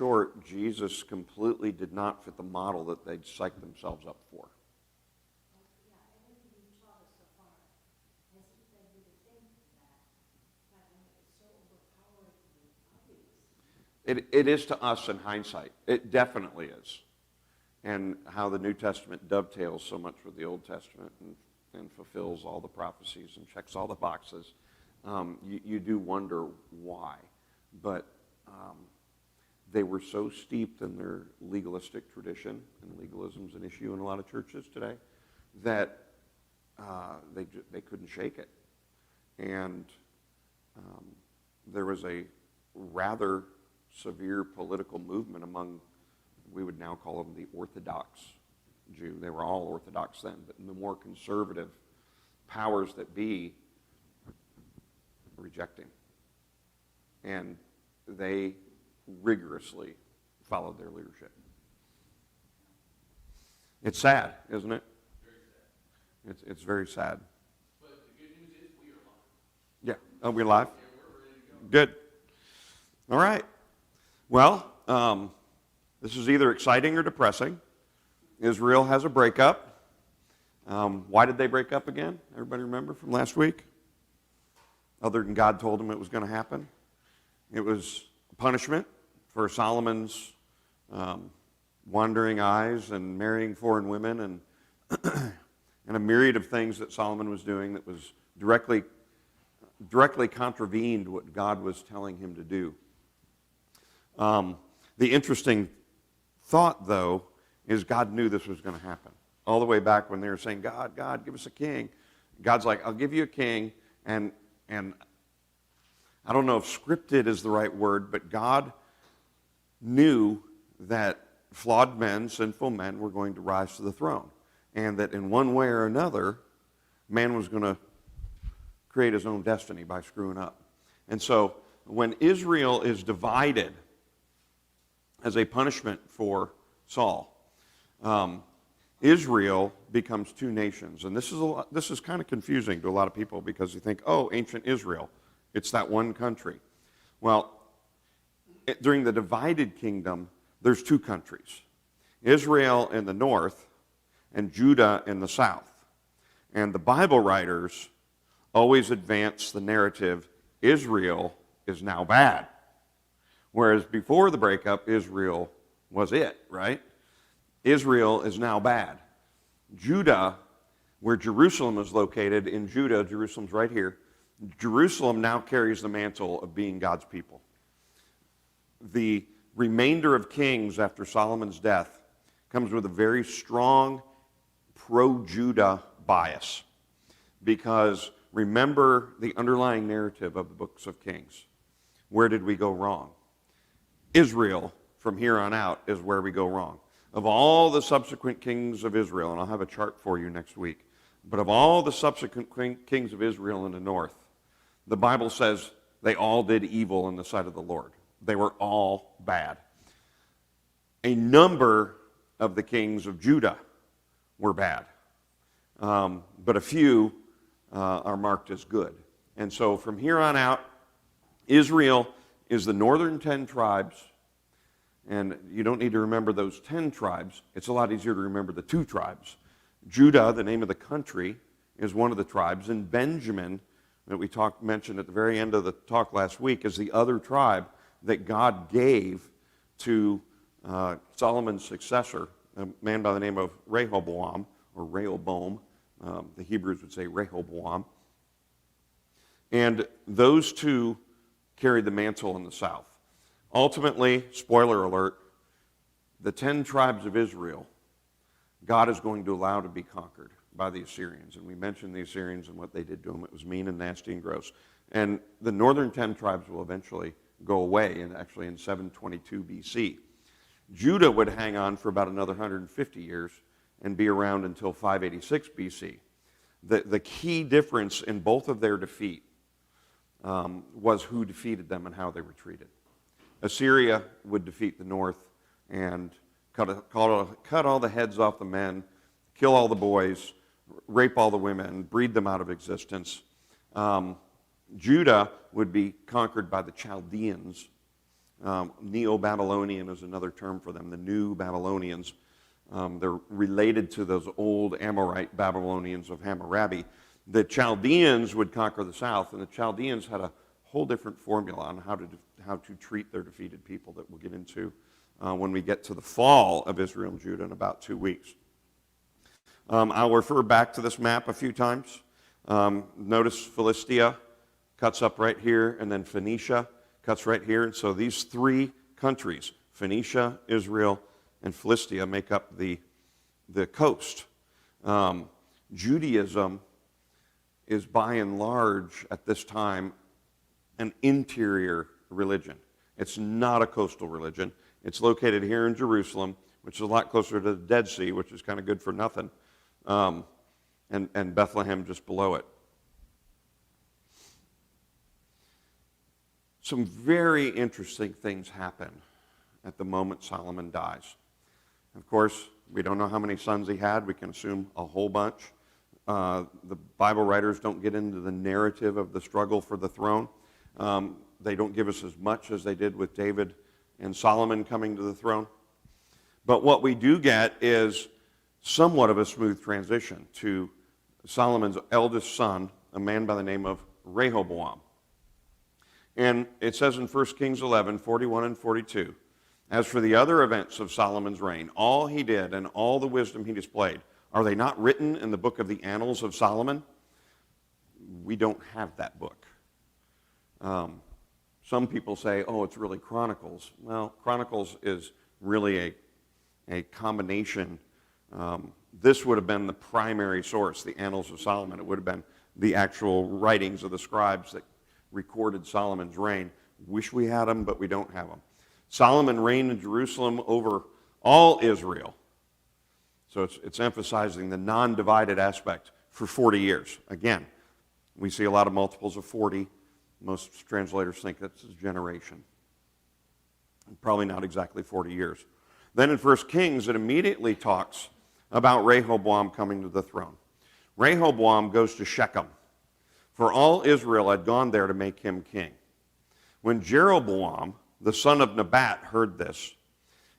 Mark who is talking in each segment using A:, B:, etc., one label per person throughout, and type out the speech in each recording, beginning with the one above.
A: short, Jesus completely did not fit the model that they'd psyched themselves up for. It is to us in hindsight. It definitely is. And how the New Testament dovetails so much with the Old Testament and fulfills all the prophecies and checks all the boxes. You do wonder why. But they were so steeped in their legalistic tradition, and legalism is an issue in a lot of churches today, that they couldn't shake it. And there was a rather severe political movement among, we would now call them the Orthodox Jew. They were all Orthodox then, but the more conservative powers that be rejecting. And they rigorously followed their leadership. It's sad, isn't it?
B: Very sad.
A: It's very sad.
B: But the good news is we are live.
A: Yeah. Oh, we're live?
B: Yeah, we're ready to go.
A: Good. All right. Well, this is either exciting or depressing. Israel has a breakup. Why did they break up again? Everybody remember from last week? Other than God told them it was going to happen. It was a punishment for Solomon's wandering eyes and marrying foreign women and and a myriad of things that Solomon was doing that was directly contravened what God was telling him to do. The interesting thought, though, is God knew this was going to happen. All the way back when they were saying, God, give us a king. God's like, I'll give you a king, and I don't know if scripted is the right word, but God knew that flawed men, sinful men, were going to rise to the throne. And that in one way or another, man was going to create his own destiny by screwing up. And so when Israel is divided as a punishment for Saul, Israel becomes two nations. And this is kind of confusing to a lot of people because you think, oh, ancient Israel, it's that one country. Well, during the divided kingdom, there's two countries. Israel in the north and Judah in the south. And the Bible writers always advance the narrative, Israel is now bad. Whereas before the breakup, Israel was it, right? Israel is now bad. Judah, where Jerusalem is located, in Judah, Jerusalem's right here, Jerusalem now carries the mantle of being God's people. The remainder of kings after Solomon's death comes with a very strong pro-Judah bias. Because remember the underlying narrative of the books of Kings. Where did we go wrong? Israel, from here on out, is where we go wrong. Of all the subsequent kings of Israel, and I'll have a chart for you next week, but of all the subsequent kings of Israel in the north, the Bible says they all did evil in the sight of the Lord. They were all bad. A number of the kings of Judah were bad, but a few are marked as good. And so from here on out, Israel is the northern 10 tribes, and you don't need to remember those 10 tribes. It's a lot easier to remember the 2 tribes. Judah, the name of the country, is one of the tribes, and Benjamin, that we mentioned at the very end of the talk last week, is the other tribe that God gave to Solomon's successor, a man by the name of Rehoboam, or Rehoboam. The Hebrews would say Rehoboam. And those two carried the mantle in the south. Ultimately, spoiler alert, the 10 tribes of Israel, God is going to allow to be conquered by the Assyrians. And we mentioned the Assyrians and what they did to them. It was mean and nasty and gross. And the northern 10 tribes will eventually go away, and actually in 722 BC. Judah would hang on for about another 150 years and be around until 586 BC. The key difference in both of their defeat was who defeated them and how they were treated. Assyria would defeat the north and cut all the heads off the men, kill all the boys, rape all the women, breed them out of existence. Judah would be conquered by the Chaldeans, Neo-Babylonian is another term for them, the new Babylonians. They're related to those old Amorite Babylonians of Hammurabi. The Chaldeans would conquer the south, and the Chaldeans had a whole different formula on how to treat their defeated people that we'll get into when we get to the fall of Israel and Judah in about 2 weeks. I'll refer back to this map a few times. Notice Philistia cuts up right here, and then Phoenicia cuts right here. And so these three countries, Phoenicia, Israel, and Philistia, make up the coast. Judaism is by and large at this time an interior religion. It's not a coastal religion. It's located here in Jerusalem, which is a lot closer to the Dead Sea, which is kind of good for nothing, and Bethlehem just below it. Some very interesting things happen at the moment Solomon dies. Of course, we don't know how many sons he had. We can assume a whole bunch. The Bible writers don't get into the narrative of the struggle for the throne. They don't give us as much as they did with David and Solomon coming to the throne. But what we do get is somewhat of a smooth transition to Solomon's eldest son, a man by the name of Rehoboam. And it says in 1 Kings 11, 41 and 42, as for the other events of Solomon's reign, all he did and all the wisdom he displayed, are they not written in the book of the Annals of Solomon? We don't have that book. Some people say, oh, it's really Chronicles. Well, Chronicles is really a combination. This would have been the primary source, the Annals of Solomon. It would have been the actual writings of the scribes that recorded Solomon's reign. Wish we had them, but we don't have them. Solomon reigned in Jerusalem over all Israel. So it's emphasizing the non-divided aspect for 40 years. Again, we see a lot of multiples of 40. Most translators think that's a generation. Probably not exactly 40 years. Then in 1 Kings, it immediately talks about Rehoboam coming to the throne. Rehoboam goes to Shechem, for all Israel had gone there to make him king. When Jeroboam, the son of Nebat, heard this,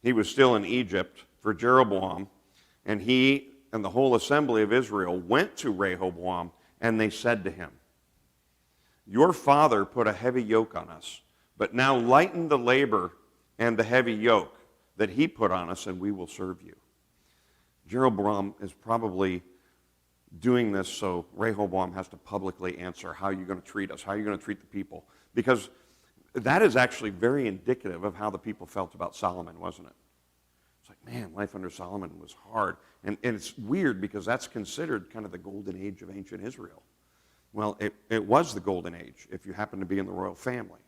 A: he was still in Egypt, for Jeroboam, and he and the whole assembly of Israel went to Rehoboam, and they said to him, your father put a heavy yoke on us, but now lighten the labor and the heavy yoke that he put on us, and we will serve you. Jeroboam is probably doing this so Rehoboam has to publicly answer, how are you going to treat us? How are you going to treat the people? Because that is actually very indicative of how the people felt about Solomon, wasn't it? It's like, man, life under Solomon was hard. And it's weird because that's considered kind of the golden age of ancient Israel. Well, it was the golden age if you happen to be in the royal family.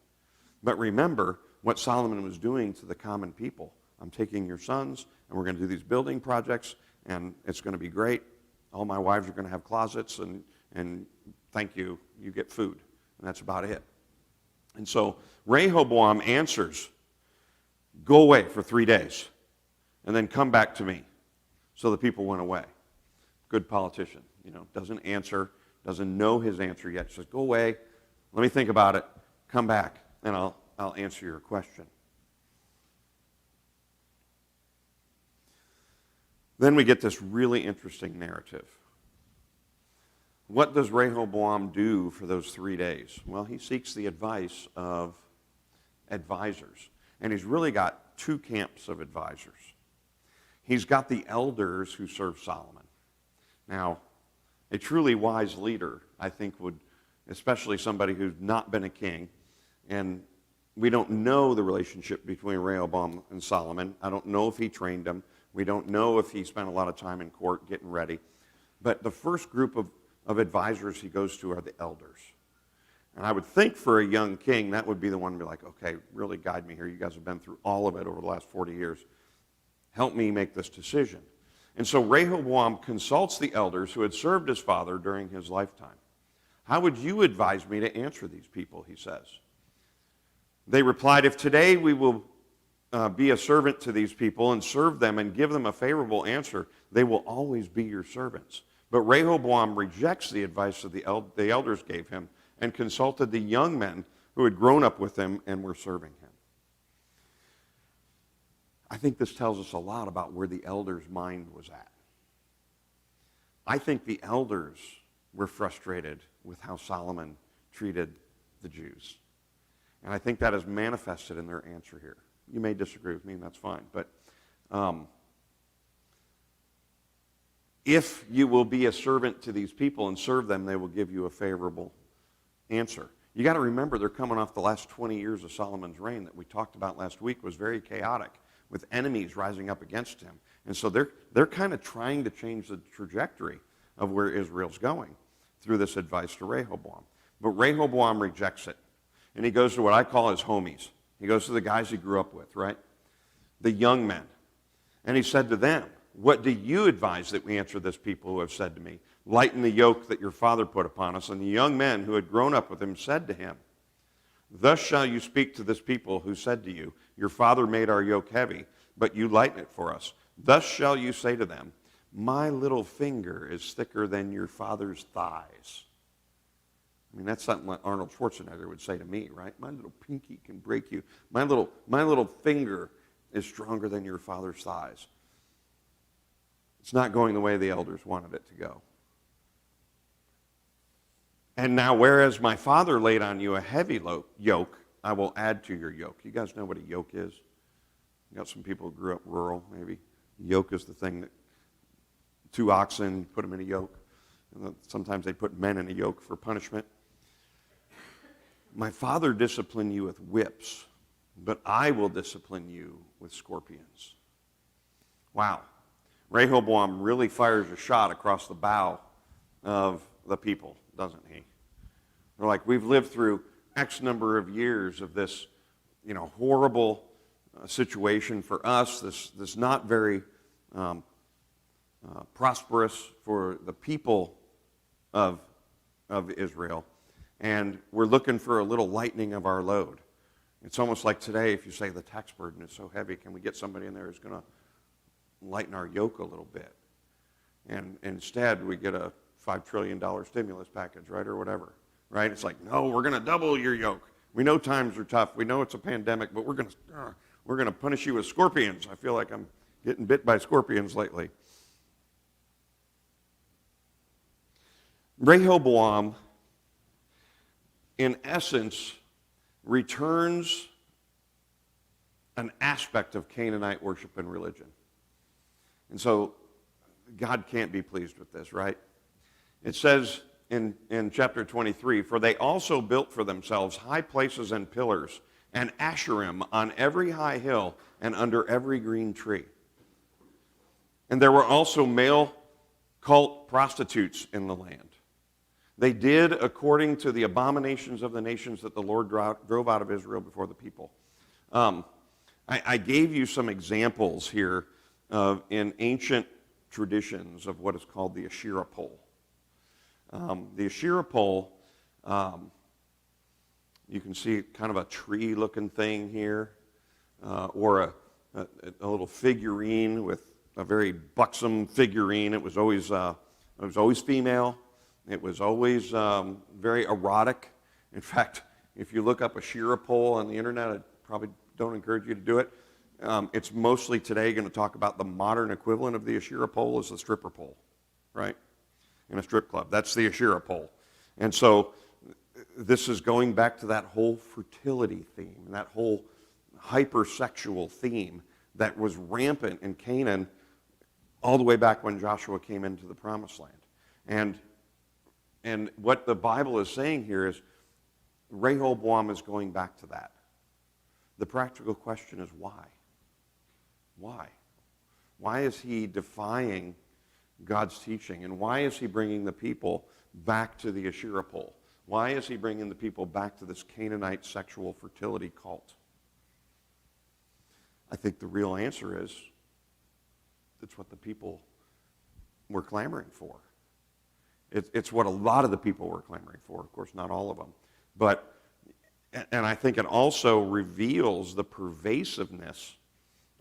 A: But remember what Solomon was doing to the common people. I'm taking your sons, and we're going to do these building projects, and it's going to be great. All my wives are going to have closets, and thank you, you get food. And that's about it. And so Rehoboam answers, go away for 3 days, and then come back to me. So the people went away. Good politician, doesn't answer, doesn't know his answer yet. Says, go away, let me think about it, come back, and I'll answer your question. Then we get this really interesting narrative. What does Rehoboam do for those 3 days? Well, he seeks the advice of advisors. And he's really got two camps of advisors. He's got the elders who serve Solomon. Now, a truly wise leader, I think, would, especially somebody who's not been a king, and we don't know the relationship between Rehoboam and Solomon. I don't know if he trained him. We don't know if he spent a lot of time in court getting ready. But the first group of advisors he goes to are the elders. And I would think for a young king, that would be the one to be like, okay, really guide me here. You guys have been through all of it over the last 40 years. Help me make this decision. And so Rehoboam consults the elders who had served his father during his lifetime. How would you advise me to answer these people, he says. They replied, if today we will be a servant to these people and serve them and give them a favorable answer, they will always be your servants. But Rehoboam rejects the advice that the elders gave him and consulted the young men who had grown up with him and were serving him. I think this tells us a lot about where the elders' mind was at. I think the elders were frustrated with how Solomon treated the Jews. And I think that is manifested in their answer here. You may disagree with me, and that's fine. But if you will be a servant to these people and serve them, they will give you a favorable answer. You got to remember, they're coming off the last 20 years of Solomon's reign that we talked about last week was very chaotic, with enemies rising up against him. And so they're kind of trying to change the trajectory of where Israel's going through this advice to Rehoboam. But Rehoboam rejects it. And he goes to what I call his homies. He goes to the guys he grew up with, right? The young men. And he said to them, what do you advise that we answer this people who have said to me, lighten the yoke that your father put upon us? And the young men who had grown up with him said to him, thus shall you speak to this people who said to you, your father made our yoke heavy, but you lighten it for us. Thus shall you say to them, my little finger is thicker than your father's thighs. I mean, that's something like Arnold Schwarzenegger would say to me, right? My little pinky can break you. My little finger is stronger than your father's thighs. It's not going the way the elders wanted it to go. And now, whereas my father laid on you a heavy yoke, I will add to your yoke. You guys know what a yoke is? You got some people who grew up rural, maybe. Yoke is the thing that two oxen, put them in a yoke. And sometimes they put men in a yoke for punishment. My father disciplined you with whips, but I will discipline you with scorpions. Wow. Rehoboam really fires a shot across the bow of the people, doesn't he? They're like, we've lived through X number of years of this, horrible situation for us, this not very prosperous for the people of Israel, and we're looking for a little lightening of our load. It's almost like today, if you say the tax burden is so heavy, can we get somebody in there who's going to lighten our yoke a little bit? And instead, we get a $5 trillion stimulus package, right, or whatever, right? It's like, no, we're going to double your yoke. We know times are tough. We know it's a pandemic, but we're going to punish you with scorpions. I feel like I'm getting bit by scorpions lately. Rehoboam, in essence, returns an aspect of Canaanite worship and religion. And so God can't be pleased with this, right? It says in chapter 23, for they also built for themselves high places and pillars and Asherim on every high hill and under every green tree. And there were also male cult prostitutes in the land. They did according to the abominations of the nations that the Lord drove out of Israel before the people. I gave you some examples here in ancient traditions of what is called the Asherah pole. The Asherah pole, you can see kind of a tree-looking thing here, or a little figurine with a very buxom figurine. It was always female. It was always very erotic. In fact, if you look up Asherah pole on the internet, I probably don't encourage you to do it. It's mostly today going to talk about the modern equivalent of the Asherah pole is the stripper pole, right? In a strip club. That's the Asherah pole. And so this is going back to that whole fertility theme, that whole hypersexual theme that was rampant in Canaan all the way back when Joshua came into the Promised Land. And what the Bible is saying here is Rehoboam is going back to that. The practical question is why? Why? Why is he defying God's teaching? And why is he bringing the people back to the Asherah pole? Why is he bringing the people back to this Canaanite sexual fertility cult? I think the real answer is it's what the people were clamoring for. It's what a lot of the people were clamoring for. Of course, not all of them. And I think it also reveals the pervasiveness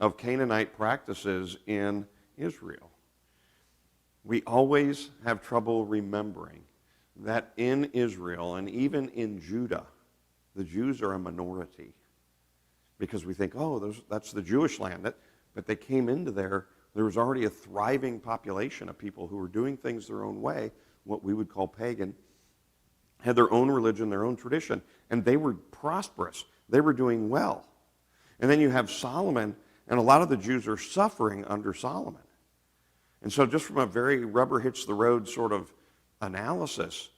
A: of Canaanite practices in Israel. We always have trouble remembering that in Israel and even in Judah, the Jews are a minority. Because we think, that's the Jewish land. But they came into there was already a thriving population of people who were doing things their own way, what we would call pagan, had their own religion, their own tradition, and they were prosperous. They were doing well. And then you have Solomon, and a lot of the Jews are suffering under Solomon. And so just from a very rubber hits the road sort of analysis,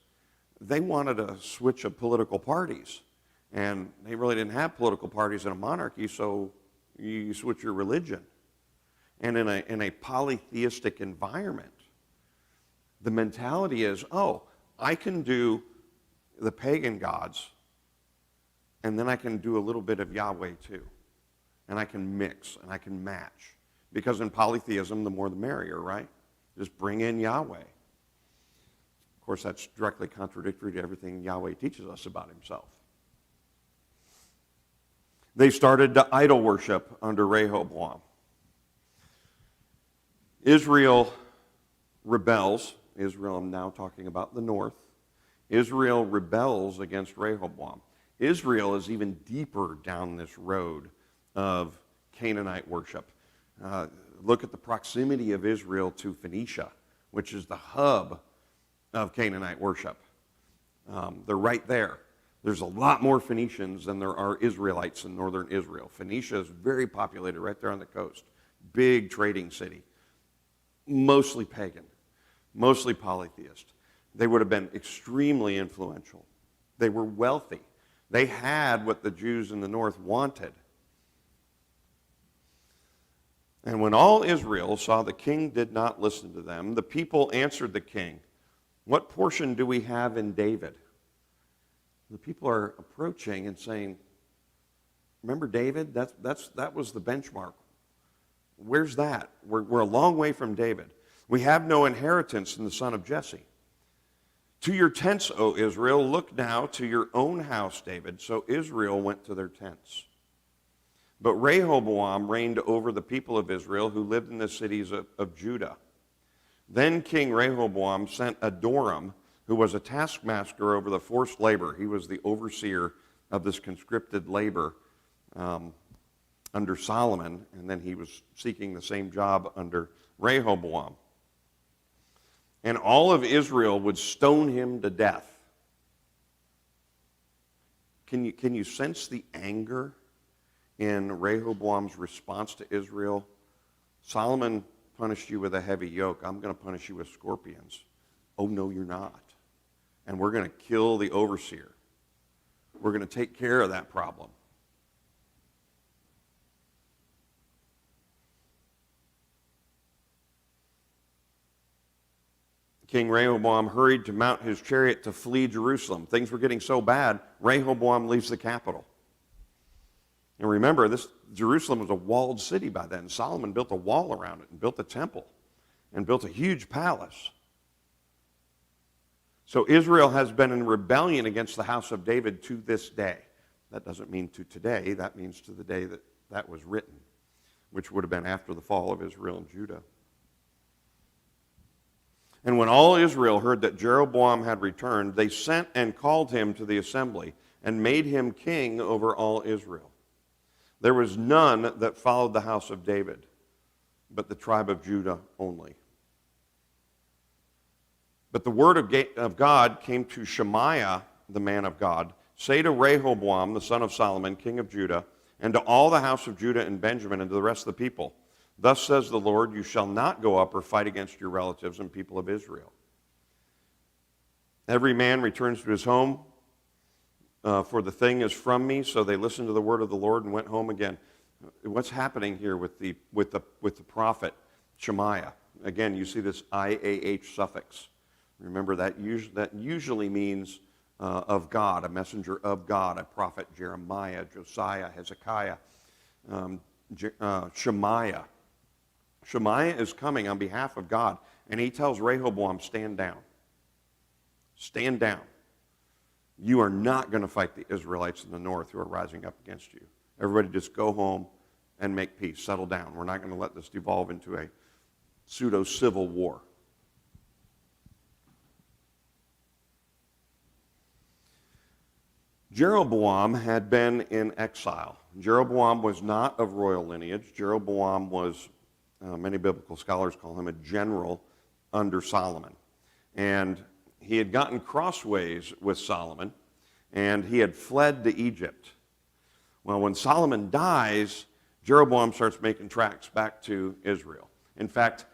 A: they wanted a switch of political parties. And they really didn't have political parties in a monarchy, so you switch your religion. And in a polytheistic environment, the mentality is, oh, I can do the pagan gods, and then I can do a little bit of Yahweh too. And I can mix, and I can match. Because in polytheism, the more the merrier, right? Just bring in Yahweh. Of course, that's directly contradictory to everything Yahweh teaches us about himself. They started to idol worship under Rehoboam. Israel rebels. Israel, I'm now talking about the north. Israel rebels against Rehoboam. Israel is even deeper down this road of Canaanite worship. Look at the proximity of Israel to Phoenicia, which is the hub of Canaanite worship. They're right there. There's a lot more Phoenicians than there are Israelites in northern Israel. Phoenicia is very populated right there on the coast. Big trading city. Mostly pagan. Mostly polytheist. They would have been extremely influential. They were wealthy. They had what the Jews in the north wanted. And when all Israel saw the king did not listen to them, the people answered the king, "What portion do we have in David?" The people are approaching and saying, "Remember David? That was the benchmark. Where's that? We're a long way from David. We have no inheritance in the son of Jesse. To your tents, O Israel, look now to your own house, David." So Israel went to their tents. But Rehoboam reigned over the people of Israel who lived in the cities of Judah. Then King Rehoboam sent Adoram, who was a taskmaster over the forced labor. He was the overseer of this conscripted labor under Solomon, and then he was seeking the same job under Rehoboam. And all of Israel would stone him to death. Can you sense the anger in Rehoboam's response to Israel? Solomon punished you with a heavy yoke. I'm going to punish you with scorpions. Oh, no, you're not. And we're going to kill the overseer. We're going to take care of that problem. King Rehoboam hurried to mount his chariot to flee Jerusalem. Things were getting so bad, Rehoboam leaves the capital. And remember, Jerusalem was a walled city by then. Solomon built a wall around it and built a temple and built a huge palace. So Israel has been in rebellion against the house of David to this day. That doesn't mean to today. That means to the day that was written, which would have been after the fall of Israel and Judah. And when all Israel heard that Jeroboam had returned, they sent and called him to the assembly and made him king over all Israel. There was none that followed the house of David, but the tribe of Judah only. But the word of God came to Shemaiah, the man of God, "Say to Rehoboam, the son of Solomon, king of Judah, and to all the house of Judah and Benjamin and to the rest of the people, thus says the Lord, you shall not go up or fight against your relatives and people of Israel. Every man returns to his home, for the thing is from me." So they listened to the word of the Lord and went home again. What's happening here with the prophet Shemaiah? Again, you see this IAH suffix. Remember that usually means of God, a messenger of God, a prophet. Jeremiah, Josiah, Hezekiah, Shemaiah. Shemaiah is coming on behalf of God, and he tells Rehoboam, stand down. Stand down. You are not going to fight the Israelites in the north who are rising up against you. Everybody just go home and make peace. Settle down. We're not going to let this devolve into a pseudo-civil war. Jeroboam had been in exile. Jeroboam was not of royal lineage. Jeroboam was, many biblical scholars call him a general under Solomon. And he had gotten crossways with Solomon, and he had fled to Egypt. Well, when Solomon dies, Jeroboam starts making tracks back to Israel. In fact,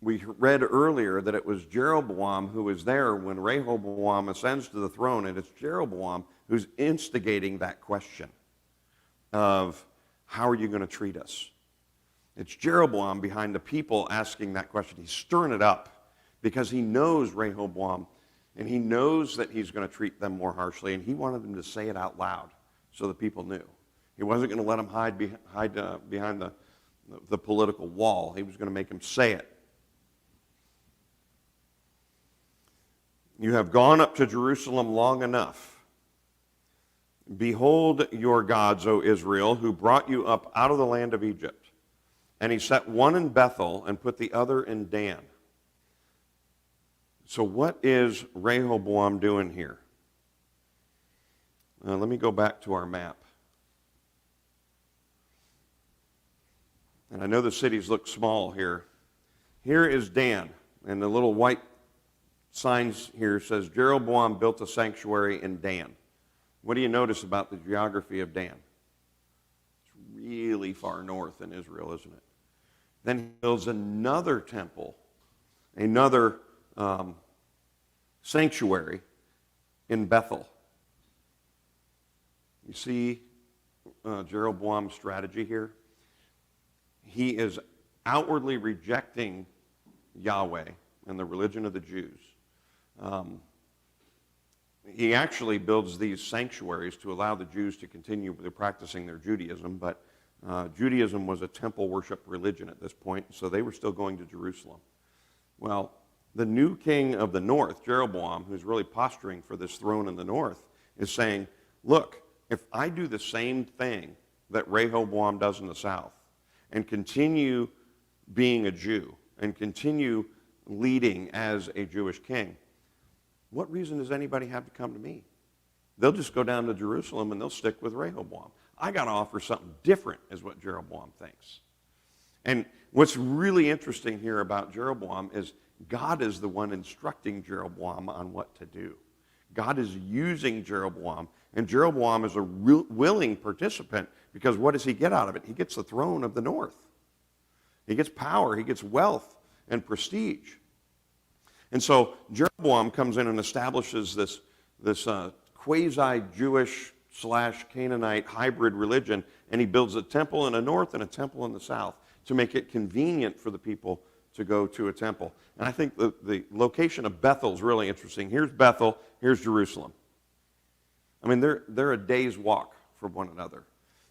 A: we read earlier that it was Jeroboam who was there when Rehoboam ascends to the throne, and it's Jeroboam who's instigating that question of, how are you going to treat us? It's Jeroboam behind the people asking that question. He's stirring it up because he knows Rehoboam, and he knows that he's going to treat them more harshly, and he wanted them to say it out loud so the people knew. He wasn't going to let them hide behind the political wall. He was going to make them say it. You have gone up to Jerusalem long enough. Behold your gods, O Israel, who brought you up out of the land of Egypt. And he set one in Bethel and put the other in Dan. So what is Rehoboam doing here? Let me go back to our map. And I know the cities look small here. Here is Dan, and the little white signs here says Jeroboam built a sanctuary in Dan. What do you notice about the geography of Dan? It's really far north in Israel, isn't it? Then he builds another temple, another sanctuary in Bethel. You see Jeroboam's strategy here? He is outwardly rejecting Yahweh and the religion of the Jews. He actually builds these sanctuaries to allow the Jews to continue practicing their Judaism, but Judaism was a temple worship religion at this point, so they were still going to Jerusalem. Well, the new king of the north, Jeroboam, who's really posturing for this throne in the north, is saying, look, if I do the same thing that Rehoboam does in the south and continue being a Jew and continue leading as a Jewish king, what reason does anybody have to come to me? They'll just go down to Jerusalem and they'll stick with Rehoboam. I got to offer something different, is what Jeroboam thinks. And what's really interesting here about Jeroboam is God is the one instructing Jeroboam on what to do. God is using Jeroboam, and Jeroboam is a willing participant, because what does he get out of it? He gets the throne of the north. He gets power, he gets wealth and prestige. And so Jeroboam comes in and establishes this quasi-Jewish / Canaanite hybrid religion, and he builds a temple in the north and a temple in the south to make it convenient for the people to go to a temple. And I think the location of Bethel is really interesting. Here's Bethel, here's Jerusalem. I mean, they're a day's walk from one another.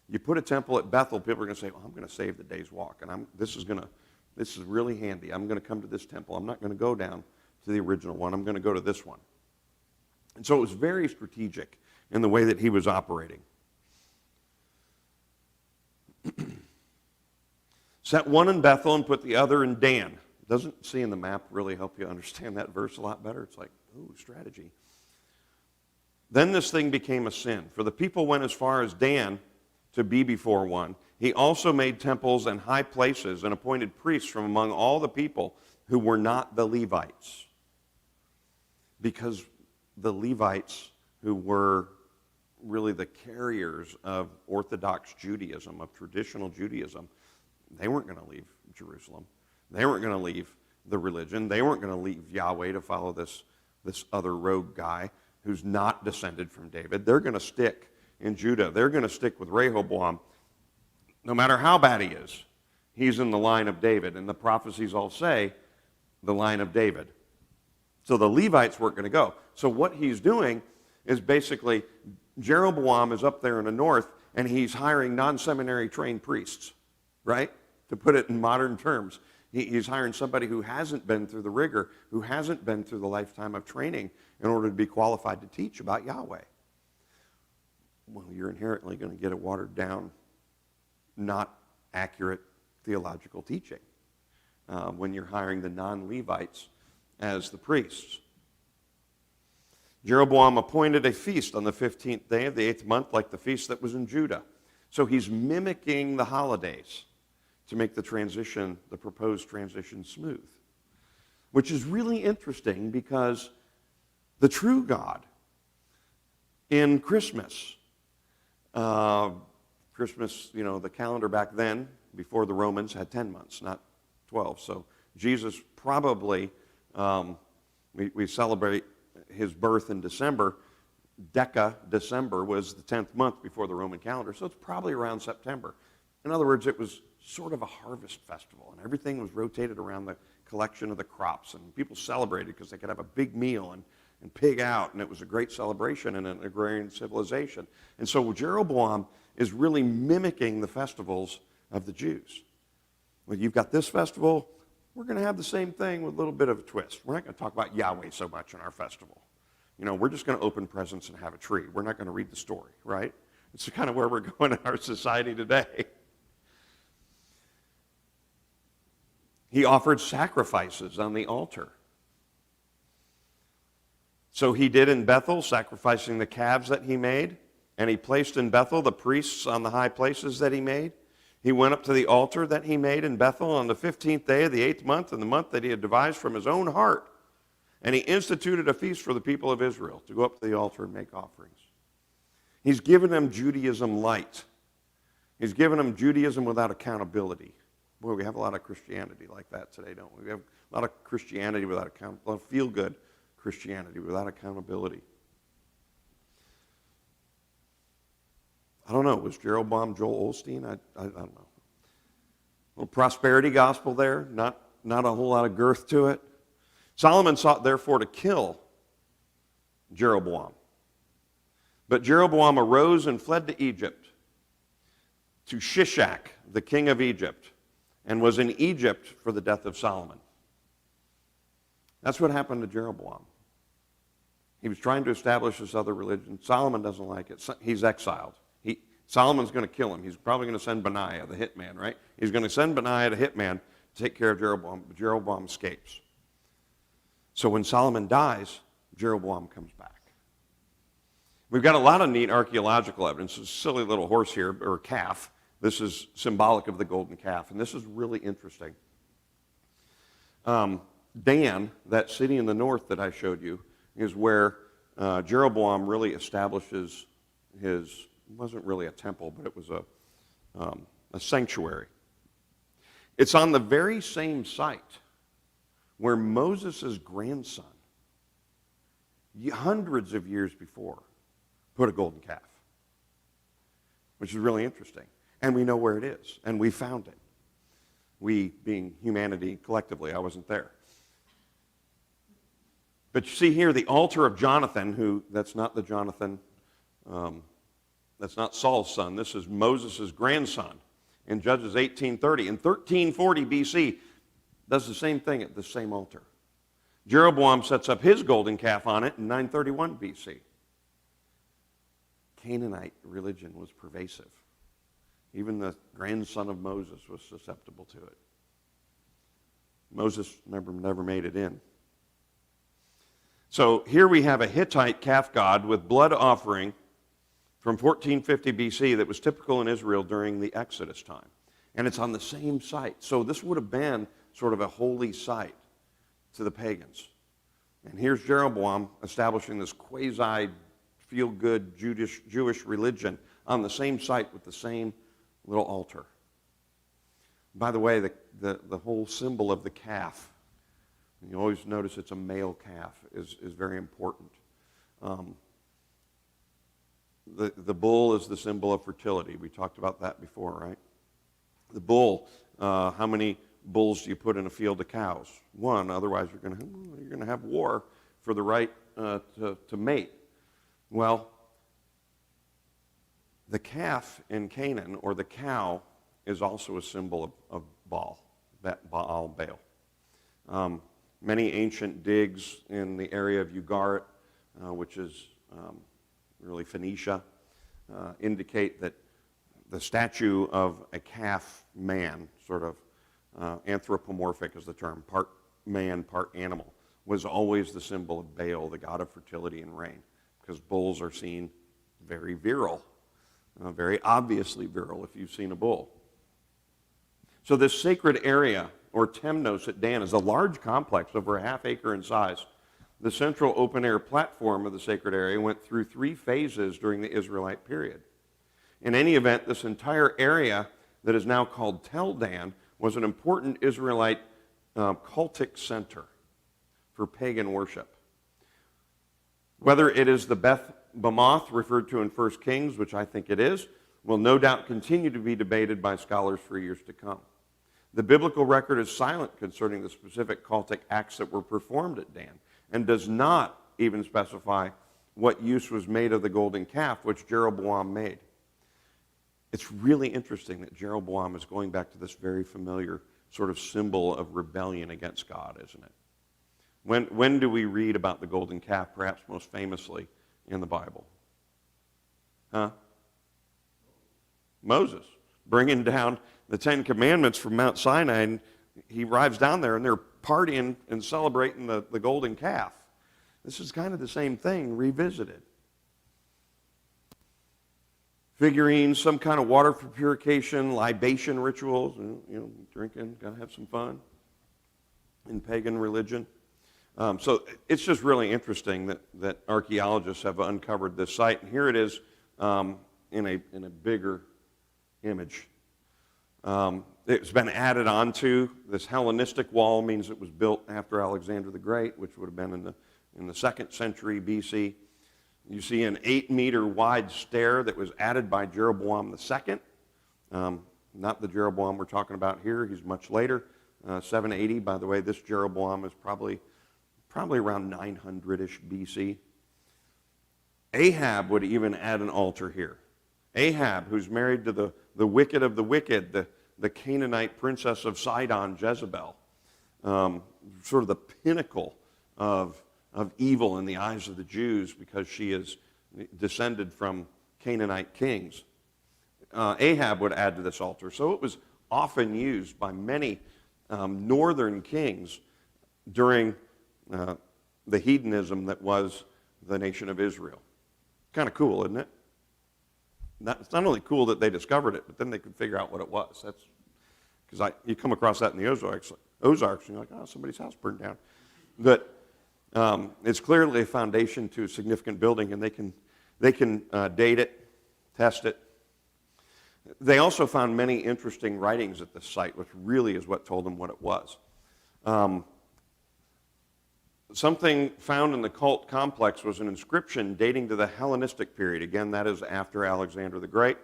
A: You put a temple at Bethel, people are going to say, well, I'm going to save the day's walk, and this is really handy. I'm going to come to this temple. I'm not going to go down to the original one. I'm going to go to this one. And so it was very strategic in the way that he was operating. Set one in Bethel and put the other in Dan. Doesn't seeing the map really help you understand that verse a lot better? It's like, ooh, strategy. Then this thing became a sin, for the people went as far as Dan to be before one. He also made temples and high places and appointed priests from among all the people who were not the Levites. Because the Levites, who were really the carriers of Orthodox Judaism, of traditional Judaism, they weren't going to leave Jerusalem. They weren't going to leave the religion. They weren't going to leave Yahweh to follow this other rogue guy who's not descended from David. They're going to stick in Judah. They're going to stick with Rehoboam. No matter how bad he is, he's in the line of David. And the prophecies all say the line of David. So the Levites weren't going to go. So what he's doing is basically Jeroboam is up there in the north, and he's hiring non-seminary trained priests, right? To put it in modern terms. He's hiring somebody who hasn't been through the rigor, who hasn't been through the lifetime of training in order to be qualified to teach about Yahweh. Well, you're inherently going to get a watered down, not accurate theological teaching when you're hiring the non-Levites as the priests. Jeroboam appointed a feast on the 15th day of the 8th month, like the feast that was in Judah. So he's mimicking the holidays to make the proposed transition smooth, which is really interesting because the true God in Christmas, the calendar back then, before the Romans, had 10 months, not 12. So Jesus probably, we celebrate his birth in December. December was the 10th month before the Roman calendar, so it's probably around September. In other words, it was sort of a harvest festival, and everything was rotated around the collection of the crops, and people celebrated because they could have a big meal and pig out, and it was a great celebration in an agrarian civilization. And so Jeroboam is really mimicking the festivals of the Jews. Well, you've got this festival, we're going to have the same thing with a little bit of a twist. We're not going to talk about Yahweh so much in our festival. We're just going to open presents and have a tree. We're not going to read the story, right? It's kind of where we're going in our society today. He offered sacrifices on the altar. So he did in Bethel, sacrificing the calves that he made, and he placed in Bethel the priests on the high places that he made. He went up to the altar that he made in Bethel on the 15th day of the 8th month, in the month that he had devised from his own heart. And he instituted a feast for the people of Israel to go up to the altar and make offerings. He's given them Judaism light. He's given them Judaism without accountability. Boy, we have a lot of Christianity like that today, don't we? We have a lot of Christianity without accountability, a lot of feel-good Christianity without accountability. I don't know. Was Jeroboam Joel Osteen? I don't know. A little prosperity gospel there, not a whole lot of girth to it. Solomon sought, therefore, to kill Jeroboam. But Jeroboam arose and fled to Egypt, to Shishak, the king of Egypt, and was in Egypt for the death of Solomon. That's what happened to Jeroboam. He was trying to establish this other religion. Solomon doesn't like it. He's exiled. Solomon's going to kill him. He's probably going to send Benaiah, the hitman, right? He's going to send Benaiah, the hitman, to take care of Jeroboam. But Jeroboam escapes. So when Solomon dies, Jeroboam comes back. We've got a lot of neat archaeological evidence. This silly little horse here, or calf. This is symbolic of the golden calf, and this is really interesting. Dan, that city in the north that I showed you, is where Jeroboam really establishes his, it wasn't really a temple, but it was a sanctuary. It's on the very same site where Moses' grandson, hundreds of years before, put a golden calf, which is really interesting. And we know where it is, and we found it. We, being humanity collectively, I wasn't there. But you see here the altar of Jonathan, that's not the Jonathan, that's not Saul's son. This is Moses' grandson in Judges 18:30. In 1340 BC, does the same thing at the same altar. Jeroboam sets up his golden calf on it in 931 BC. Canaanite religion was pervasive. Even the grandson of Moses was susceptible to it. Moses never made it in. So here we have a Hittite calf god with blood offering from 1450 BC that was typical in Israel during the Exodus time. And it's on the same site. So this would have been sort of a holy site to the pagans. And here's Jeroboam establishing this quasi-feel-good Jewish religion on the same site with the same little altar. By the way, the whole symbol of the calf, and you always notice it's a male calf, is very important. The bull is the symbol of fertility. We talked about that before, right? The bull, how many bulls do you put in a field of cows? One, otherwise you're going to have war for the right to mate. Well, the calf in Canaan, or the cow, is also a symbol of Baal. Many ancient digs in the area of Ugarit, which is really Phoenicia, indicate that the statue of a calf man, sort of anthropomorphic is the term, part man, part animal, was always the symbol of Baal, the god of fertility and rain, because bulls are seen very virile. very obviously virile if you've seen a bull. So this sacred area, or Temnos at Dan, is a large complex over a half acre in size. The central open-air platform of the sacred area went through 3 phases during the Israelite period. In any event, this entire area that is now called Tel Dan was an important Israelite cultic center for pagan worship. Whether it is the Beth Bamoth referred to in 1 Kings, which I think it is, will no doubt continue to be debated by scholars for years to come. The biblical record is silent concerning the specific cultic acts that were performed at Dan, and does not even specify what use was made of the golden calf, which Jeroboam made. It's really interesting that Jeroboam is going back to this very familiar sort of symbol of rebellion against God, isn't it? When do we read about the golden calf, perhaps most famously in the Bible? Huh? Moses, bringing down the 10 Commandments from Mount Sinai, and he arrives down there, and they're partying and celebrating the golden calf. This is kind of the same thing, revisited. Figurines, some kind of water for purification, libation rituals, drinking, got to have some fun in pagan religion. So it's just really interesting that archaeologists have uncovered this site. And here it is in a bigger image. It's been added onto. This Hellenistic wall means it was built after Alexander the Great, which would have been in the 2nd century BC. You see an 8-meter wide stair that was added by Jeroboam II. Not the Jeroboam we're talking about here. He's much later, 780. By the way, this Jeroboam is probably around 900-ish BC. Ahab would even add an altar here. Ahab, who's married to the wicked of the wicked, the Canaanite princess of Sidon, Jezebel, sort of the pinnacle of evil in the eyes of the Jews because she is descended from Canaanite kings. Ahab would add to this altar. So it was often used by many northern kings during the hedonism that was the nation of Israel. Kind of cool, isn't it? It's not only cool that they discovered it, but then they could figure out what it was. That's because you come across that in the Ozarks, and you're like, oh, somebody's house burned down. But it's clearly a foundation to a significant building, and they can date it, test it. They also found many interesting writings at this site, which really is what told them what it was. Something found in the cult complex was an inscription dating to the Hellenistic period. Again, that is after Alexander the Great,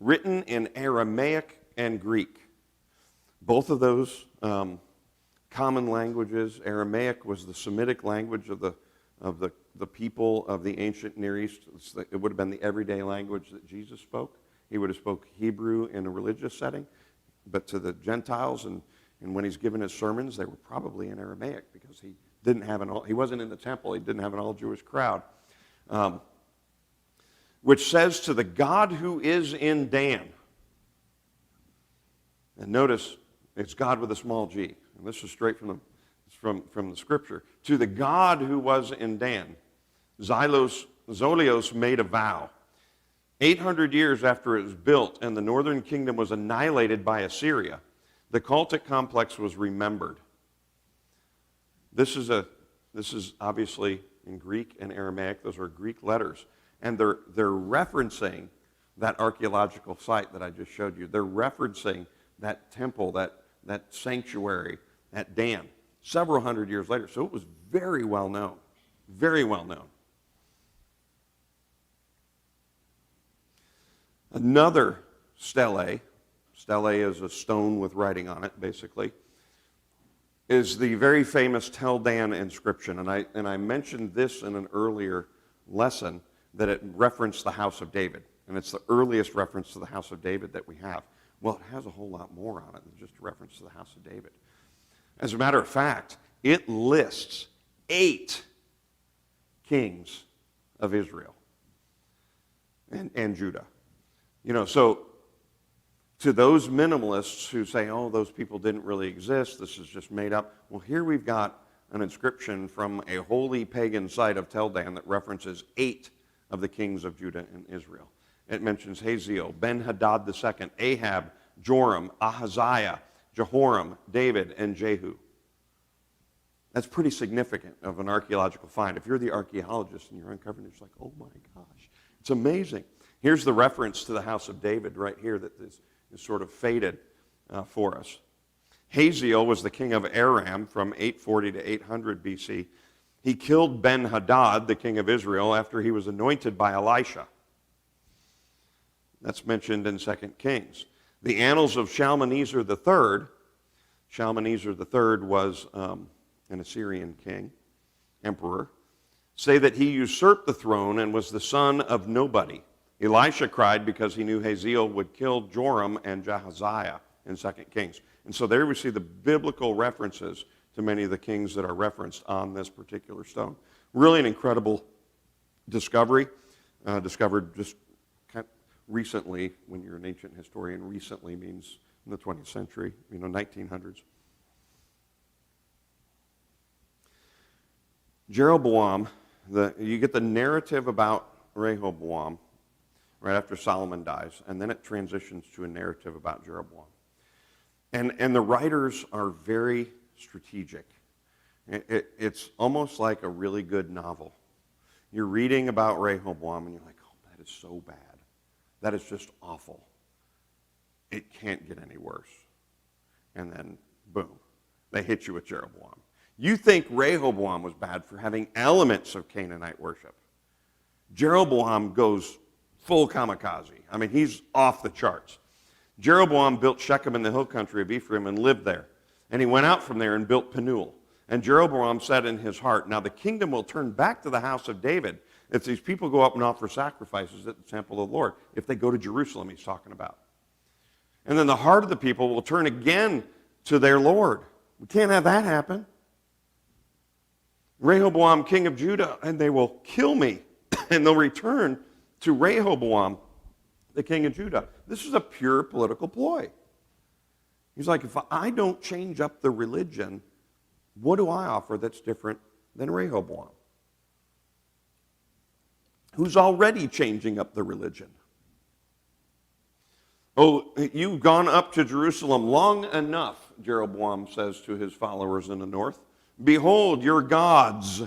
A: written in Aramaic and Greek. Both of those common languages. Aramaic was the Semitic language of the people of the ancient Near East. It would have been the everyday language that Jesus spoke. He would have spoke Hebrew in a religious setting, but to the Gentiles and when he's given his sermons, they were probably in Aramaic because he wasn't in the temple. He didn't have an all-Jewish crowd. Which says to the God who is in Dan. And notice, it's God with a small g. And this is straight from the scripture. To the God who was in Dan, Zolios made a vow. 800 years after it was built and the northern kingdom was annihilated by Assyria, the cultic complex was remembered. This is obviously in Greek and Aramaic. Those are Greek letters. And they're referencing that archaeological site that I just showed you. They're referencing that temple, that sanctuary at Dan, several hundred years later. So it was very well known. Very well known. Another stele is a stone with writing on it, basically, is the very famous Tel Dan inscription. And I mentioned this in an earlier lesson, that it referenced the house of David. And it's the earliest reference to the house of David that we have. Well, it has a whole lot more on it than just a reference to the house of David. As a matter of fact, it lists 8 kings of Israel and Judah. So to those minimalists who say, oh, those people didn't really exist, this is just made up, well, here we've got an inscription from a holy pagan site of Tel Dan that references 8 of the kings of Judah and Israel. It mentions Hazael, Ben-Hadad II, Ahab, Joram, Ahaziah, Jehoram, David, and Jehu. That's pretty significant of an archaeological find. If you're the archaeologist and you're uncovering it, it's like, oh my gosh, it's amazing. Here's the reference to the house of David right here that is sort of faded for us. Hazael was the king of Aram from 840 to 800 BC. He killed Ben-Hadad, the king of Israel, after he was anointed by Elisha. That's mentioned in 2 Kings. The annals of Shalmaneser III. Shalmaneser III was an Assyrian king, emperor, say that he usurped the throne and was the son of nobody. Elisha cried because he knew Hazael would kill Joram and Jahaziah in 2 Kings. And so there we see the biblical references to many of the kings that are referenced on this particular stone. Really an incredible discovery, discovered just kind of recently. When you're an ancient historian, recently means in the 20th century, 1900s. Jeroboam, you get the narrative about Rehoboam right after Solomon dies, and then it transitions to a narrative about Jeroboam. And the writers are very strategic. It's almost like a really good novel. You're reading about Rehoboam, and you're like, oh, that is so bad. That is just awful. It can't get any worse. And then, boom, they hit you with Jeroboam. You think Rehoboam was bad for having elements of Canaanite worship. Jeroboam goes full kamikaze. I mean, he's off the charts. Jeroboam built Shechem in the hill country of Ephraim and lived there. And he went out from there and built Penuel. And Jeroboam said in his heart, now the kingdom will turn back to the house of David if these people go up and offer sacrifices at the temple of the Lord. If they go to Jerusalem, he's talking about. And then the heart of the people will turn again to their Lord. We can't have that happen. Rehoboam, king of Judah, and they will kill me. And they'll return to Rehoboam, the king of Judah. This is a pure political ploy. He's like, if I don't change up the religion, what do I offer that's different than Rehoboam? Who's already changing up the religion? Oh, you've gone up to Jerusalem long enough, Jeroboam says to his followers in the north. Behold your gods,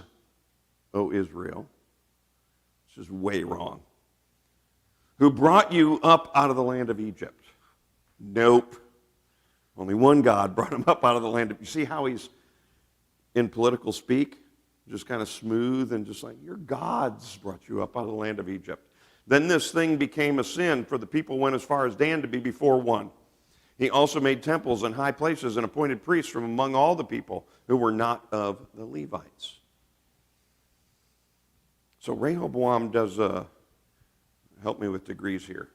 A: O Israel. This is way wrong. Who brought you up out of the land of Egypt. Nope. Only one God brought him up out of the land of... You see how he's in political speak? Just kind of smooth and just like, your gods brought you up out of the land of Egypt. Then this thing became a sin, for the people went as far as Dan to be before one. He also made temples and high places and appointed priests from among all the people who were not of the Levites. So Rehoboam does help me with degrees here.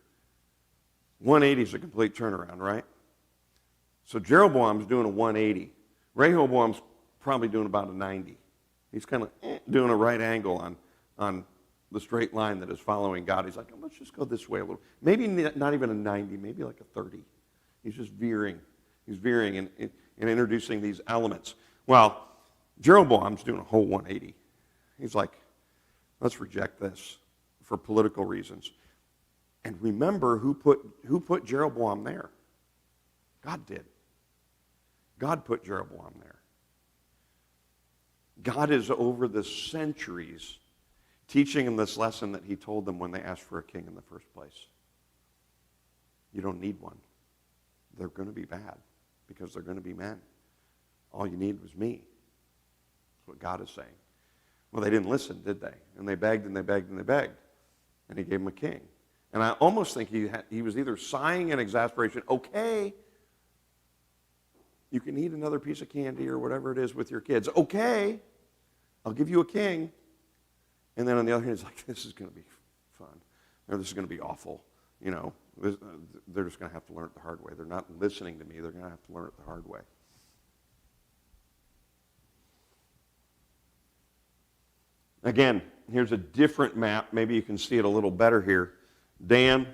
A: 180 is a complete turnaround, right? So Jeroboam's doing a 180. Rehoboam's probably doing about a 90. He's kind of doing a right angle on the straight line that is following God. He's like, oh, let's just go this way a little. Maybe not even a 90, maybe like a 30. He's just veering. He's veering and introducing these elements. Well, Jeroboam's doing a whole 180. He's like, let's reject this for political reasons. And remember who put Jeroboam there? God did. God put Jeroboam there. God is over the centuries teaching them this lesson that he told them when they asked for a king in the first place. You don't need one. They're going to be bad because they're going to be men. All you need was me. That's what God is saying. Well, they didn't listen, did they? And they begged and they begged and they begged. And he gave them a king. And I almost think he was either sighing in exasperation, okay, you can eat another piece of candy or whatever it is with your kids. Okay, I'll give you a king. And then on the other hand, it's like, this is going to be fun. Or this is going to be awful. You know, they're just going to have to learn it the hard way. They're not listening to me. They're going to have to learn it the hard way. Again, here's a different map. Maybe you can see it a little better here. Dan,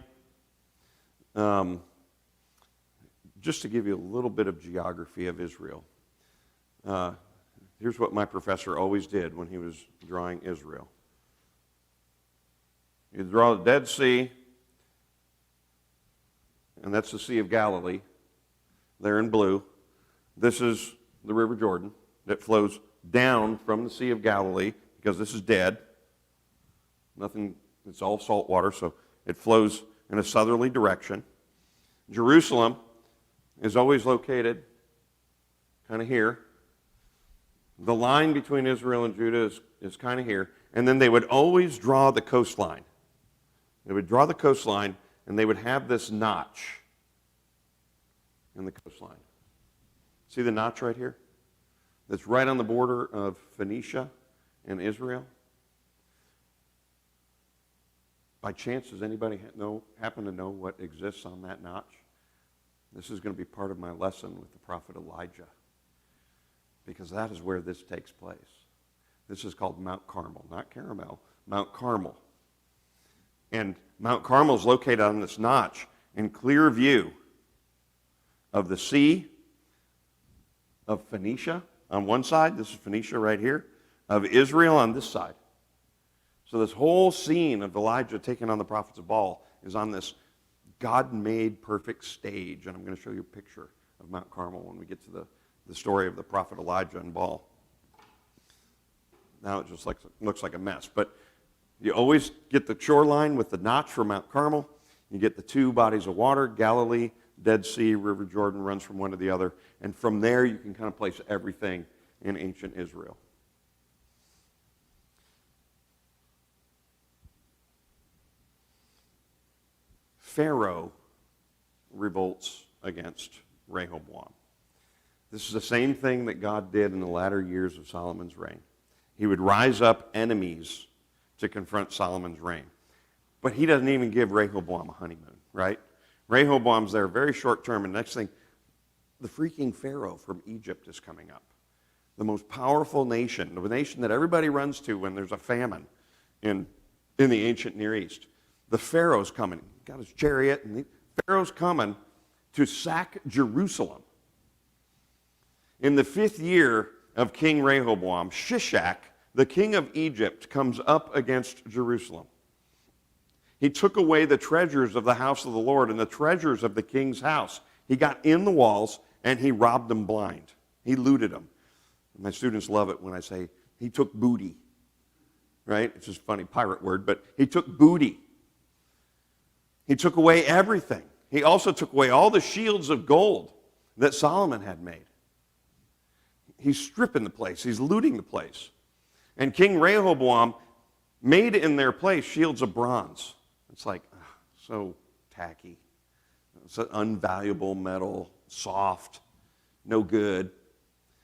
A: just to give you a little bit of geography of Israel. Here's what my professor always did when he was drawing Israel. You draw the Dead Sea, and that's the Sea of Galilee. There in blue. This is the River Jordan that flows down from the Sea of Galilee, because this is dead. Nothing, it's all salt water, so it flows in a southerly direction. Jerusalem is always located kind of here. The line between Israel and Judah is kind of here. And then they would always draw the coastline. They would draw the coastline, and they would have this notch in the coastline. See the notch right here? That's right on the border of Phoenicia and Israel. By chance, does anybody happen to know what exists on that notch? This is going to be part of my lesson with the prophet Elijah, because that is where this takes place. This is called Mount Carmel, not Caramel, Mount Carmel. And Mount Carmel is located on this notch in clear view of the sea of Phoenicia on one side. This is Phoenicia right here. Of Israel on this side. So this whole scene of Elijah taking on the prophets of Baal is on this God-made perfect stage. And I'm going to show you a picture of Mount Carmel when we get to the story of the prophet Elijah and Baal. Now it just looks like a mess. But you always get the shoreline with the notch for Mount Carmel. You get the two bodies of water, Galilee, Dead Sea, River Jordan runs from one to the other. And from there you can kind of place everything in ancient Israel. Pharaoh revolts against Rehoboam. This is the same thing that God did in the latter years of Solomon's reign. He would rise up enemies to confront Solomon's reign. But he doesn't even give Rehoboam a honeymoon, right? Rehoboam's there very short term, and next thing, the freaking Pharaoh from Egypt is coming up. The most powerful nation, the nation that everybody runs to when there's a famine in the ancient Near East. The Pharaoh's coming. He's got his chariot, and the Pharaoh's coming to sack Jerusalem. In the 5th year of King Rehoboam, Shishak, the king of Egypt, comes up against Jerusalem. He took away the treasures of the house of the Lord and the treasures of the king's house. He got in the walls, and he robbed them blind. He looted them. My students love it when I say he took booty, right? It's just a funny pirate word, but he took booty. He took away everything. He also took away all the shields of gold that Solomon had made. He's stripping the place. He's looting the place. And King Rehoboam made in their place shields of bronze. It's like, so tacky. It's an unvaluable metal, soft, no good.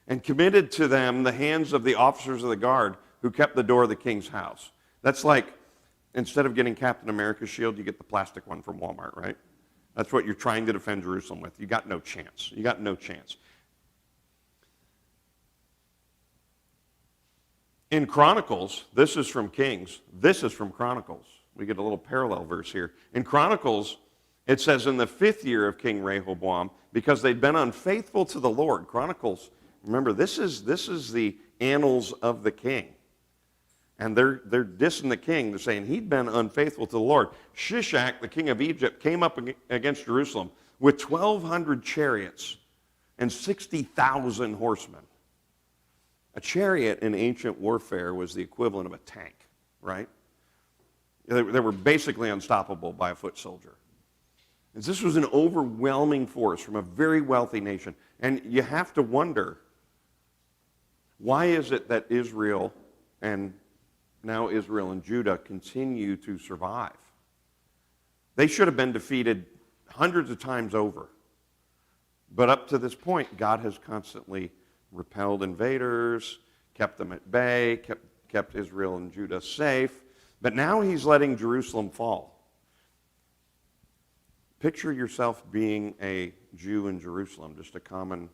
A: And committed to them the hands of the officers of the guard who kept the door of the king's house. That's like, instead of getting Captain America's shield, you get the plastic one from Walmart, right? That's what you're trying to defend Jerusalem with. You got no chance. You got no chance. In Chronicles, this is from Kings, this is from Chronicles. We get a little parallel verse here. In Chronicles, it says, in the 5th year of King Rehoboam, because they'd been unfaithful to the Lord. Chronicles, remember, this is the annals of the king. And they're dissing the king. They're saying he'd been unfaithful to the Lord. Shishak, the king of Egypt, came up against Jerusalem with 1,200 chariots and 60,000 horsemen. A chariot in ancient warfare was the equivalent of a tank, right? They were basically unstoppable by a foot soldier. And this was an overwhelming force from a very wealthy nation. And you have to wonder, why is it that Israel and now Israel and Judah continue to survive? They should have been defeated hundreds of times over. But up to this point, God has constantly repelled invaders, kept them at bay, kept Israel and Judah safe. But now he's letting Jerusalem fall. Picture yourself being a Jew in Jerusalem, just a common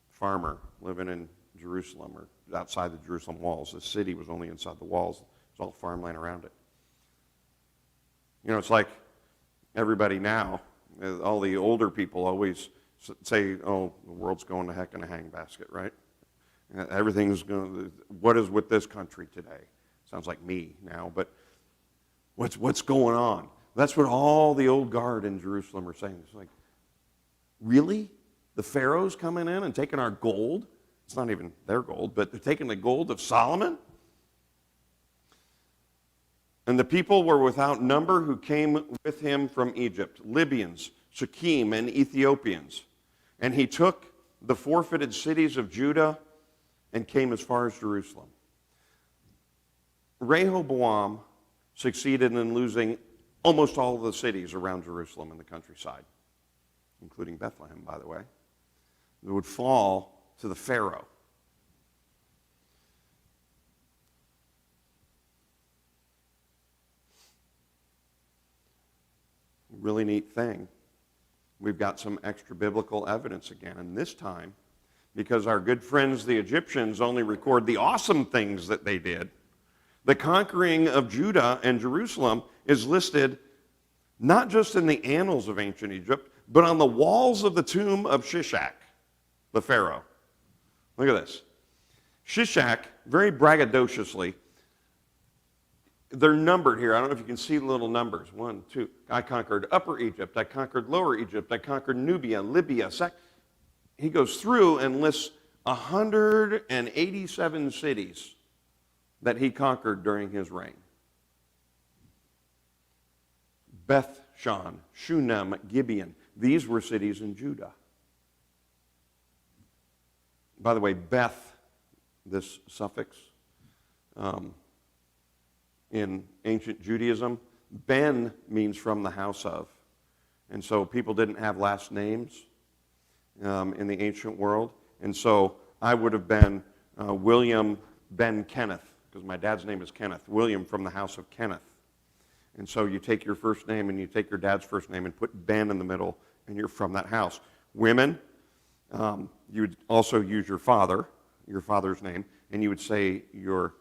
A: farmer living in Jerusalem or outside the Jerusalem walls. The city was only inside the walls. It's all farmland around it. You know, it's like everybody now, all the older people always say, oh, the world's going to heck in a handbasket, right? Everything's going to, what is with this country today? Sounds like me now, but what's going on? That's what all the old guard in Jerusalem are saying. It's like, Really? The Pharaoh's coming in and taking our gold? It's not even their gold, but they're taking the gold of Solomon? And the people were without number who came with him from Egypt, Libyans, Shechem, and Ethiopians. And he took the forfeited cities of Judah and came as far as Jerusalem. Rehoboam succeeded in losing almost all of the cities around Jerusalem in the countryside, including Bethlehem, by the way. It would fall to the Pharaoh. Really neat thing. We've got some extra biblical evidence again, and this time, because our good friends the Egyptians only record the awesome things that they did, the conquering of Judah and Jerusalem is listed not just in the annals of ancient Egypt, but on the walls of the tomb of Shishak, the Pharaoh. Look at this. Shishak, very braggadociously, they're numbered here. I don't know if you can see the little numbers. 1, 2. I conquered Upper Egypt. I conquered Lower Egypt. I conquered Nubia, Libya. He goes through and lists 187 cities that he conquered during his reign. Beth-shan, Shunem, Gibeon. These were cities in Judah. By the way, Beth, this suffix, in ancient Judaism, Ben means from the house of. And so people didn't have last names in the ancient world. And so I would have been William Ben Kenneth, because my dad's name is Kenneth. William from the house of Kenneth. And so you take your first name and you take your dad's first name and put Ben in the middle, and you're from that house. Women, you would also use your father's name, and you would say your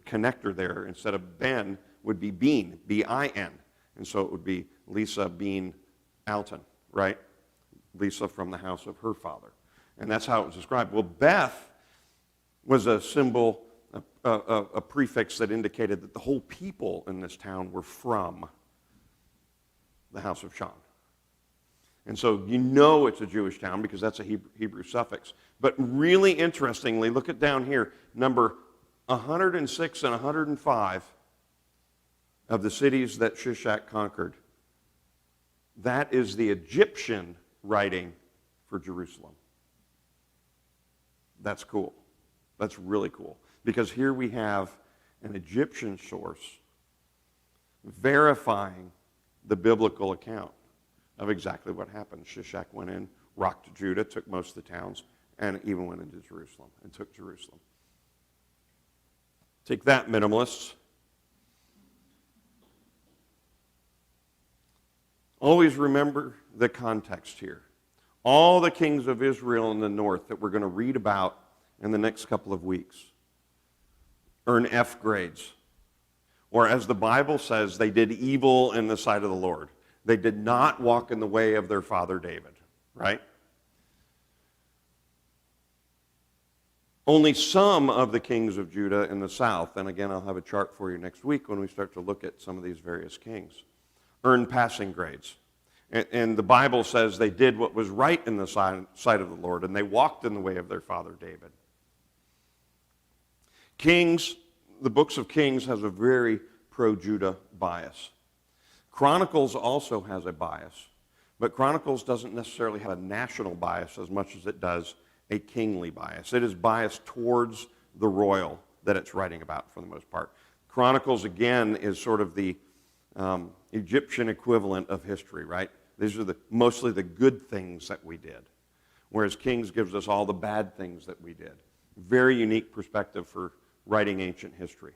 A: connector there, instead of Ben, would be Bean, B-I-N. And so it would be Lisa Bean Alton, right? Lisa from the house of her father. And that's how it was described. Well, Beth was a symbol, a prefix that indicated that the whole people in this town were from the house of Shan. And so you know it's a Jewish town because that's a Hebrew suffix. But really interestingly, look at down here, number 106 and 105 of the cities that Shishak conquered. That is the Egyptian writing for Jerusalem. That's cool. That's really cool. Because here we have an Egyptian source verifying the biblical account of exactly what happened. Shishak went in, rocked Judah, took most of the towns, and even went into Jerusalem and took Jerusalem. Take that, minimalists. Always remember the context here. All the kings of Israel in the north that we're going to read about in the next couple of weeks earn F grades. Or as the Bible says, they did evil in the sight of the Lord. They did not walk in the way of their father David, right? Only some of the kings of Judah in the south, and again I'll have a chart for you next week when we start to look at some of these various kings, earned passing grades. And the Bible says they did what was right in the sight of the Lord, and they walked in the way of their father David. Kings, the books of Kings has a very pro-Judah bias. Chronicles also has a bias, but Chronicles doesn't necessarily have a national bias as much as it does a kingly bias. It is biased towards the royal that it's writing about for the most part. Chronicles, again, is sort of the Egyptian equivalent of history, right? These are mostly the good things that we did, whereas Kings gives us all the bad things that we did. Very unique perspective for writing ancient history.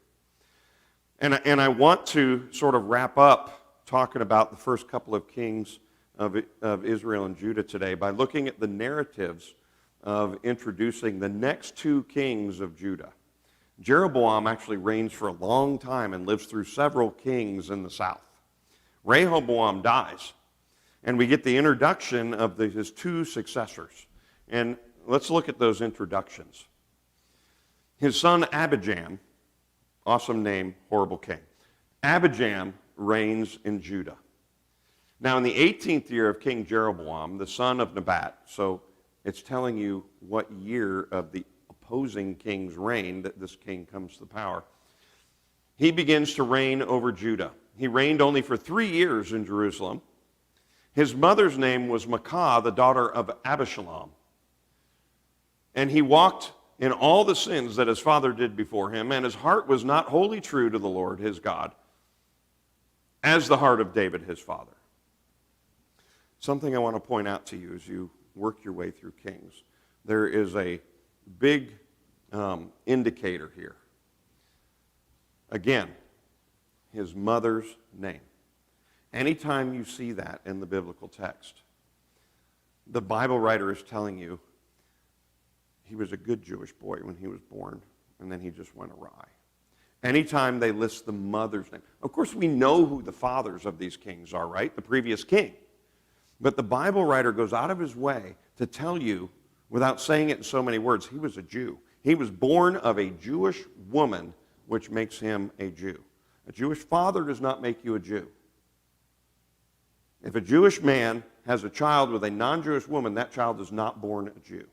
A: And I want to sort of wrap up talking about the first couple of kings of Israel and Judah today by looking at the narratives of introducing the next two kings of Judah. Jeroboam actually reigns for a long time and lives through several kings in the south. Rehoboam dies, and we get the introduction of his two successors. And let's look at those introductions. His son Abijam, awesome name, horrible king. Abijam reigns in Judah. Now, in the 18th year of King Jeroboam, the son of Nebat, so it's telling you what year of the opposing king's reign that this king comes to power. He begins to reign over Judah. He reigned only for 3 years in Jerusalem. His mother's name was Maacah, the daughter of Abishalom. And he walked in all the sins that his father did before him, and his heart was not wholly true to the Lord his God, as the heart of David his father. Something I want to point out to you as you work your way through Kings. There is a big indicator here. Again, his mother's name. Anytime you see that in the biblical text, the Bible writer is telling you he was a good Jewish boy when he was born, and then he just went awry. Anytime they list the mother's name. Of course, we know who the fathers of these kings are, right? The previous king. But the Bible writer goes out of his way to tell you, without saying it in so many words, he was a Jew. He was born of a Jewish woman, which makes him a Jew. A Jewish father does not make you a Jew. If a Jewish man has a child with a non-Jewish woman, that child is not born a Jew.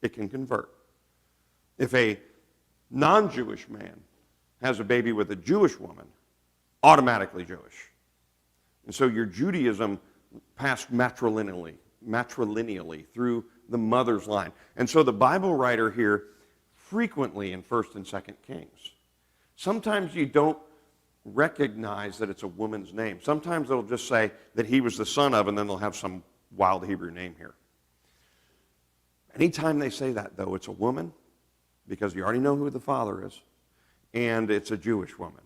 A: It can convert. If a non-Jewish man has a baby with a Jewish woman, automatically Jewish. And so your Judaism passed matrilineally through the mother's line. And so the Bible writer here, frequently in 1st and 2nd Kings, sometimes you don't recognize that it's a woman's name. Sometimes they'll just say that he was the son of, and then they'll have some wild Hebrew name here. Anytime they say that, though, it's a woman, because you already know who the father is, and it's a Jewish woman.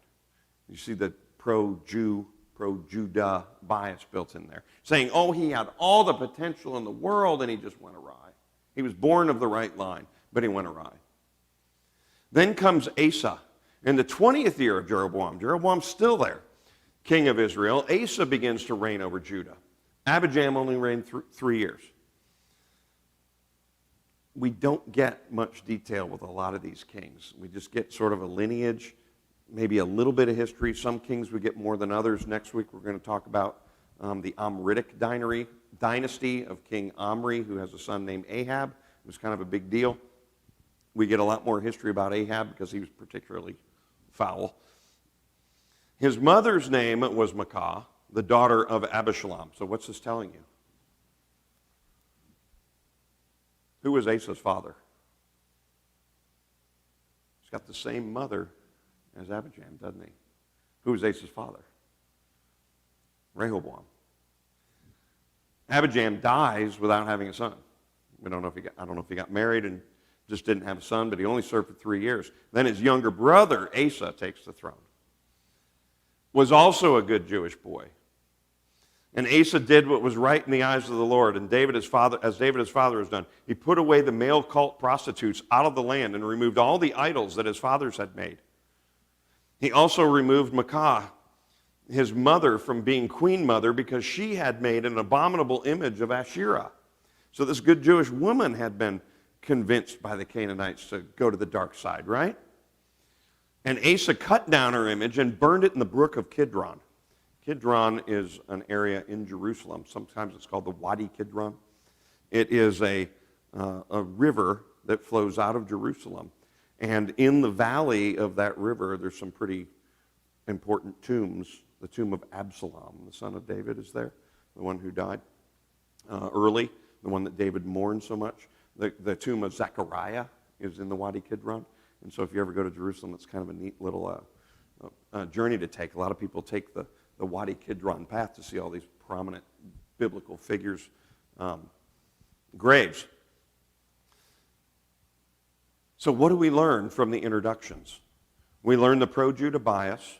A: You see the pro-Jew, pro-Judah bias built in there, saying, oh, he had all the potential in the world, and he just went awry. He was born of the right line, but he went awry. Then comes Asa. In the 20th year of Jeroboam, Jeroboam's still there, king of Israel. Asa begins to reign over Judah. Abijam only reigned 3 years. We don't get much detail with a lot of these kings. We just get sort of a lineage, maybe a little bit of history. Some kings we get more than others. Next week we're going to talk about the Omridic dynasty of King Omri, who has a son named Ahab. It was kind of a big deal. We get a lot more history about Ahab because he was particularly foul. His mother's name was Maacah, the daughter of Abishalom. So what's this telling you? Who was Asa's father? He's got the same mother as Abijam, doesn't he? Who was Asa's father? Rehoboam. Abijam dies without having a son. I don't know if he got married and just didn't have a son, but he only served for 3 years. Then his younger brother, Asa, takes the throne. Was also a good Jewish boy. And Asa did what was right in the eyes of the Lord, and David his father has done. He put away the male cult prostitutes out of the land and removed all the idols that his fathers had made. He also removed Maacah, his mother, from being queen mother because she had made an abominable image of Asherah. So this good Jewish woman had been convinced by the Canaanites to go to the dark side, right? And Asa cut down her image and burned it in the brook of Kidron. Kidron is an area in Jerusalem. Sometimes it's called the Wadi Kidron. It is a river that flows out of Jerusalem. And in the valley of that river, there's some pretty important tombs. The tomb of Absalom, the son of David, is there, the one who died early, the one that David mourned so much. The tomb of Zechariah is in the Wadi Kidron. And so if you ever go to Jerusalem, it's kind of a neat little journey to take. A lot of people take the Wadi Kidron path to see all these prominent biblical figures' graves. So what do we learn from the introductions? We learn the pro-Judah bias.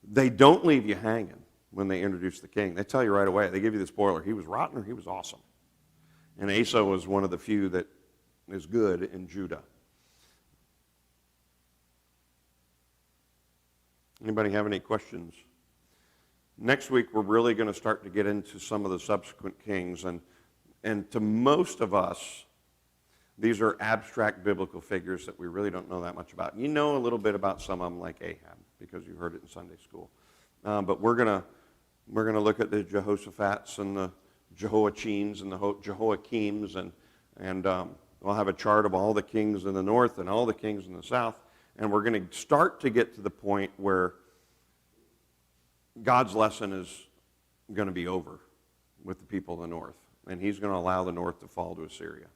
A: They don't leave you hanging when they introduce the king. They tell you right away. They give you the spoiler. He was rotten or he was awesome. And Asa was one of the few that is good in Judah. Anybody have any questions? Next week, we're really going to start to get into some of the subsequent kings. And to most of us, these are abstract biblical figures that we really don't know that much about. You know a little bit about some of them, like Ahab, because you heard it in Sunday school. But we're going to We're going to look at the Jehoshaphat's and the Jehoiachins and the Jehoiakims, and we'll have a chart of all the kings in the north and all the kings in the south. And we're going to start to get to the point where God's lesson is going to be over with the people of the north. And he's going to allow the north to fall to Assyria.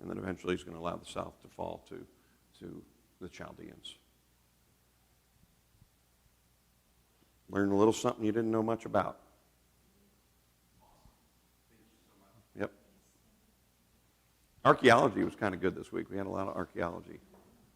A: And then eventually he's going to allow the south to fall to the Chaldeans. Learn a little something you didn't know much about. Yep. Archaeology was kind of good this week. We had a lot of archaeology.